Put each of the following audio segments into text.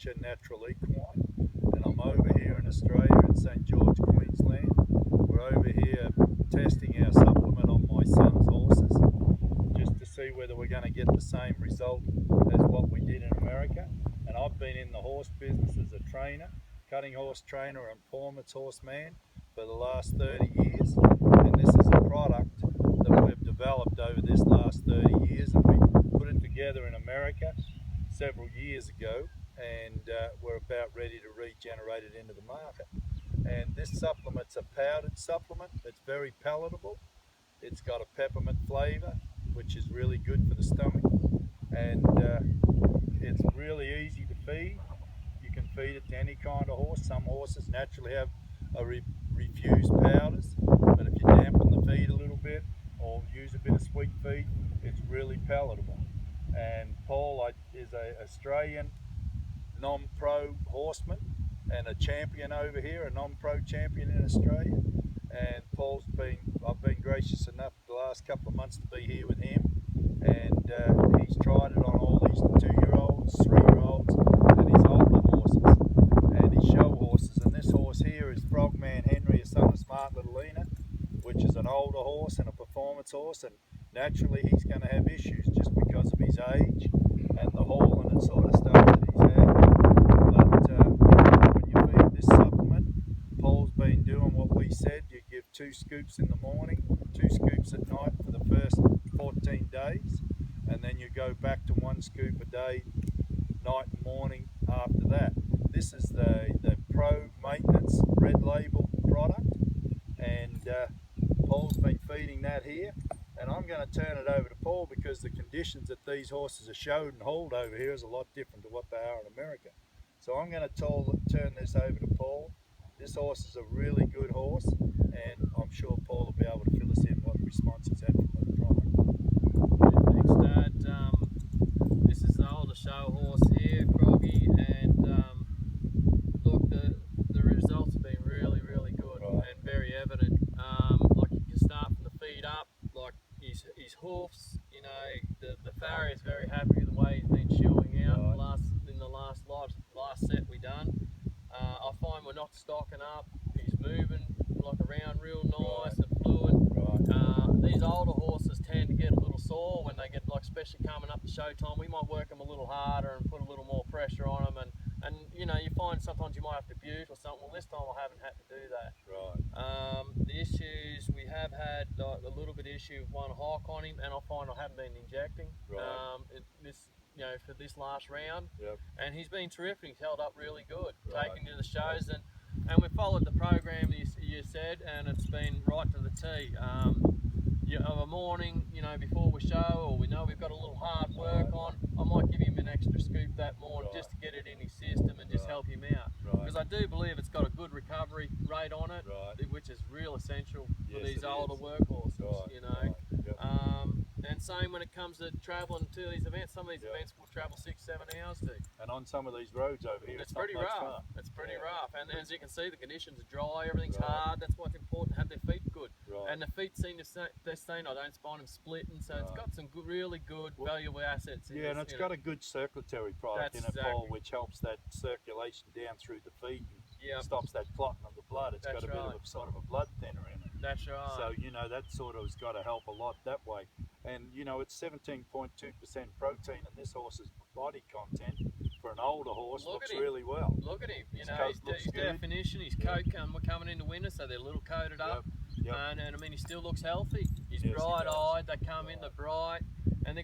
manufacture Natural Equine, and I'm over here in Australia in St. George, Queensland. We're over here testing our supplement on my son's horses, just to see whether we're going to get the same result as what we did in America. And I've been in the horse business as a trainer, cutting horse trainer and performance horseman for the last 30 years. And this is a product that we've developed over this last 30 years, and we put it together in America several years ago, and we're about ready to regenerate it into the market. And this supplement's a powdered supplement. It's very palatable. It's got a peppermint flavor, which is really good for the stomach, and it's really easy to feed. You can feed it to any kind of horse. Some horses naturally have a refuse powders, but if you dampen the feed a little bit or use a bit of sweet feed, it's really palatable. And Paul is an Australian non-pro horseman and a champion over here, a non-pro champion in Australia. And I've been gracious enough the last couple of months to be here with him, and he's tried it on all these 2-year-olds, 3-year-olds, and his older horses, and his show horses. And this horse here is Frogman Henry, a son of Smart Little Lena, which is an older horse and a performance horse, and naturally he's going to have issues just because of his age and the hauling and sort of stuff that he's had. But when you feed this supplement, Paul's been doing what we said. You give 2 scoops in the morning, 2 scoops at night for the first 14 days, and then you go back to 1 scoop a day, night and morning after that. This is the Pro Maintenance Red Label product, and Paul's been feeding that here, and I'm going to turn it over to Paul because the conditions that these horses are showed and hauled over here is a lot different to what they are in America. So I'm going to turn this over to Paul. This horse is a really good horse, and I'm sure Paul will be able to fill us in what response he's had from the product. Thanks, Dad. This is the older show horse here, Froggy, and look, the results have been really, really good, right, and very evident. Like you can start from the feet up, like his hoofs, you know, the farrier is very happy with the way he's been chewing out, right, in the last set we done. I find we're not stocking up. He's moving like around real nice, right, and fluid. Right. These older horses tend to get a little sore when they get, like, especially coming up to show time. We might work them a little harder and put a little more pressure on them, and you know, you find sometimes you might have to butte or something. Well, this time I haven't had to do that. Right. The issues we have had, like, a little bit of issue with one hock on him, and I find I haven't been injecting. Right. For this last round. Yep. And he's been terrific. He's held up really good, right, taking to the shows, and we followed the program you said, and it's been right to the T. Of a morning, you know, before we show, or we know we've got a little hard work on, I might give him an extra scoop that morning, right, just to get it in his system and just, right, help him out. Because, right, I do believe it's got a good recovery rate on it, right, which is real essential for, yes, these older workhorses, right, you know. Right. Yep. And same when it comes to travelling to these events. Some of these, yep, events will travel 6-7 hours to. And on some of these roads over here, it's pretty rough. Fun. It's pretty, yeah, rough. And as you can see, the conditions are dry, everything's, right, hard. That's why it's important to have their feet good. Right. And the feet seem to stay, I don't find them splitting, so, right, it's got some good, really good, valuable assets in, yeah, and it's got a good circulatory product in it, exactly, Paul, which helps that circulation down through the feet and, yep, stops that clotting of the blood. It's, that's got a, right, bit of a sort of a blood thinner in it. That's right. So, you know, that sort of has got to help a lot that way. And, you know, it's 17.2% protein, and this horse's body content for an older horse looks really well. Look at him. You know, his definition, his coat, we're coming into winter, so they're a little coated up. Yep. And I mean, he still looks healthy. He's, yes, bright-eyed. They come, right, in, they're bright, and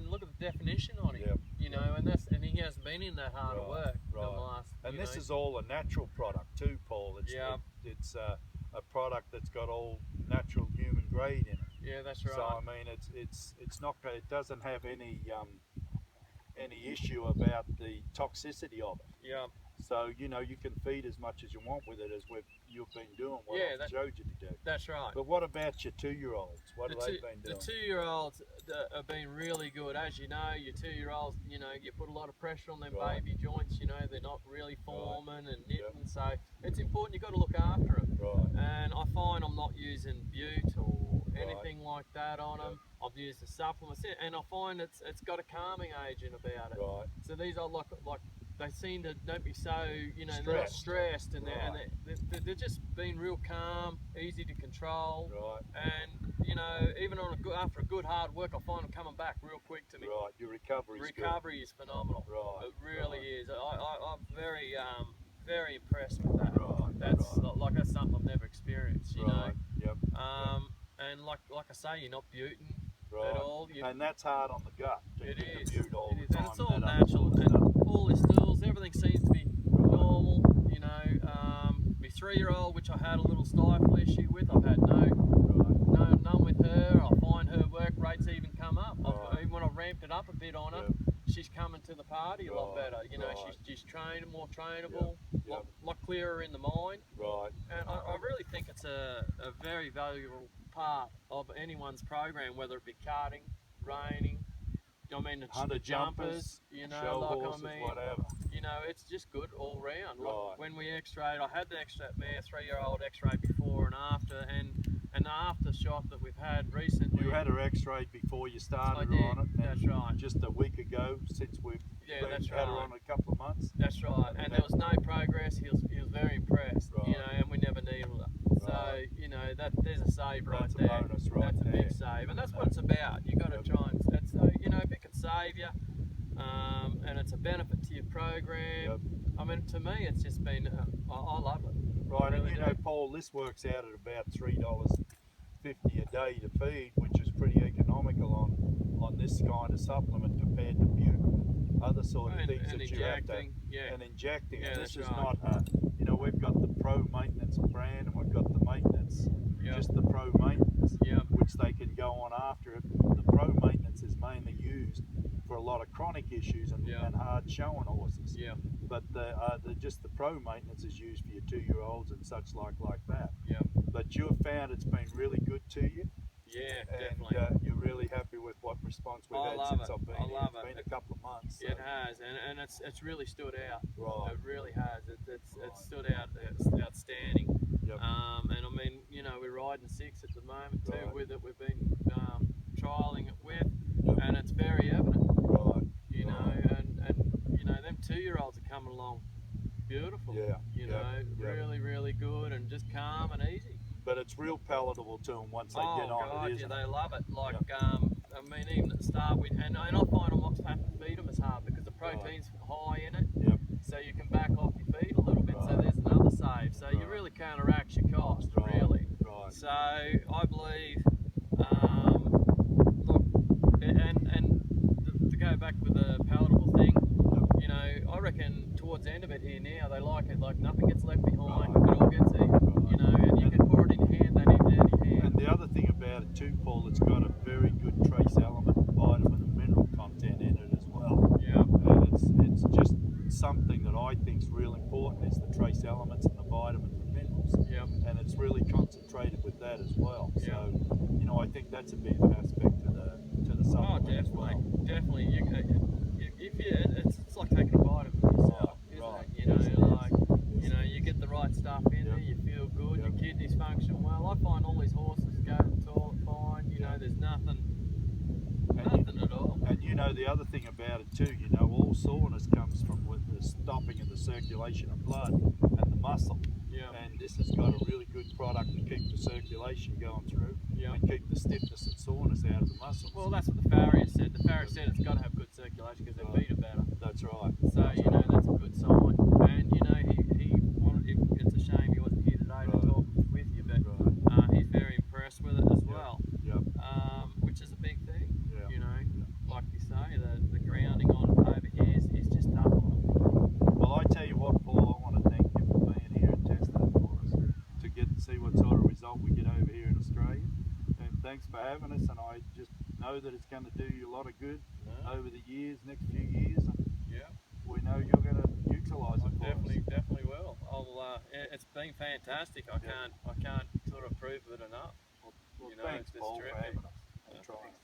look at the definition on him. Yep. You know, and he hasn't been in that hard, right, of work, right, the last. And this, is all a natural product too, Paul. It's, yep, it's a product that's got all natural human grade in it. Yeah, that's right. So I mean, it's not, it doesn't have any issue about the toxicity of it. Yeah. So, you know, you can feed as much as you want with it, as you've been doing what, yeah, I've showed you to do. That's right. But what about your 2-year-olds? What have they been doing? The 2-year-olds have been really good. As you know, your 2-year-olds, you know, you put a lot of pressure on them, right, baby joints, you know, they're not really forming, right, and knitting, yep, so it's important, you've got to look after them. Right. And I find I'm not using butte or anything, right, like that on, yep, them. I've used the supplements, and I find it's got a calming agent about it. Right. So these are like they seem to don't be so, you know, they're not stressed, and they're just being real calm, easy to control. Right. And you know, even on after a good hard work, I find them coming back real quick to me. Right. Your recovery is phenomenal. Right. It really is. I'm very impressed with that. Right. That's like that's something I've never experienced. You know. Yep. And like I say, you're not buting Right. at all. And that's hard on the gut. It is. All the And time, it's all that natural. And all the stools, everything seems to be normal. You know, my 3-year-old, which I had a little stifle issue with, I've had none with her. I find her work rates even come up. Even when I ramped it up a bit on her, she's coming to the party a lot better. You know, she's more trainable, lot clearer in the mind. Right. And I really think it's a very valuable part of anyone's program, whether it be karting, reining, I mean, the jumpers, you know, show like horses, I mean, whatever. you know, it's just good all round. Right. Like when we x-rayed, I had the mare 3-year-old x-ray before and after, and the aftershock that we've had recently. You had her x-rayed before you started I did. on it. That's right. Just a week ago, since we've that's had her on a couple of months. That's right. And there was no progress. He was very impressed. Right. You know, and we never needed her. So you know there's a save right there. That's a bonus right there. That's a big save, and that's what it's about. You got to try and you know, if it can save you, and it's a benefit to your program. I mean, to me, it's just been I love it. Right, really and you know, Paul, this works out at about $3.50 a day to feed, which is pretty economical on this kind of supplement compared to butane, other sort of things that you have to, and injecting. Yeah, and this is not, you know, we've got the Pro Maintenance brand, and we've got the maintenance, just the Pro Maintenance, which they can go on after it. The Pro Maintenance is mainly used for a lot of chronic issues and hard showing horses. But just the Pro Maintenance is used for your 2-year-olds and such like that. But you've found it's been really good to you. Yeah, and, definitely. You're really happy with what response we've had since I've been here. It's been a couple of months. So. It has, and it's really stood out. Right. It really has. It's stood out. It's outstanding. And I mean, you know, we're riding 6 at the moment too with it. We've been trialing it with, and it's very evident. Right. You know, and you know, them 2-year-olds are coming along beautiful. You know, really good and just calm and easy. But it's real palatable to them once they get on it, isn't they love it. Like, I mean, even at the start, and I find I'm not having to feed them as hard because the protein's high in it. So you can back off your feed a little bit. So there's another save. So you really counteracts your cost, really. So I believe, look, and to go back with the palatable thing, you know, I reckon towards the end of it here now, they like it. Like nothing gets left behind. It all gets eaten. You know, and you can pour it in your hand. They need it in your hand. And the other thing about it too, Paul, it's got a very good trace element, vitamin and mineral content in it as well. And it's just something that I think is real important is the trace elements and the vitamins and minerals. And it's really concentrated with that as well. So, you know, I think that's a big aspect to the supplement. Oh, definitely, definitely. It's like taking a vitamin yourself, isn't it? You know, like you know, you get the right stuff in there, you feel good, your kidneys function well. I find all these horses go to the toilet fine. You know, there's nothing at all. And you know, the other thing about it too, you know, all soreness comes from with the stopping of the circulation of blood and the muscle. And this has got a really good product to keep the circulation going through and keep the stiffness and soreness out of the muscles. Well, that's what the farrier said. The farrier said it's got to have good circulation because their feet are better. That's right. So, you know, that's a good sign. And, you know, he wanted, it's a shame he wasn't here today to talk with you, but he's very impressed with it as well, which is a big thing. You know, like you say, the grounding on it over here is just tough on it. Well, I tell you what, Paul, I want to thank you for being here and testing it for us to get to see what sort of result we get over here in Australia. And thanks for having us, and I just know that it's going to do you a lot of good over the next few years, and we know you're going to utilise it for us. Definitely will. It's been fantastic. I can't sort of prove it enough. Well, you know, thanks, it's Paul, for terrific. having us and trying.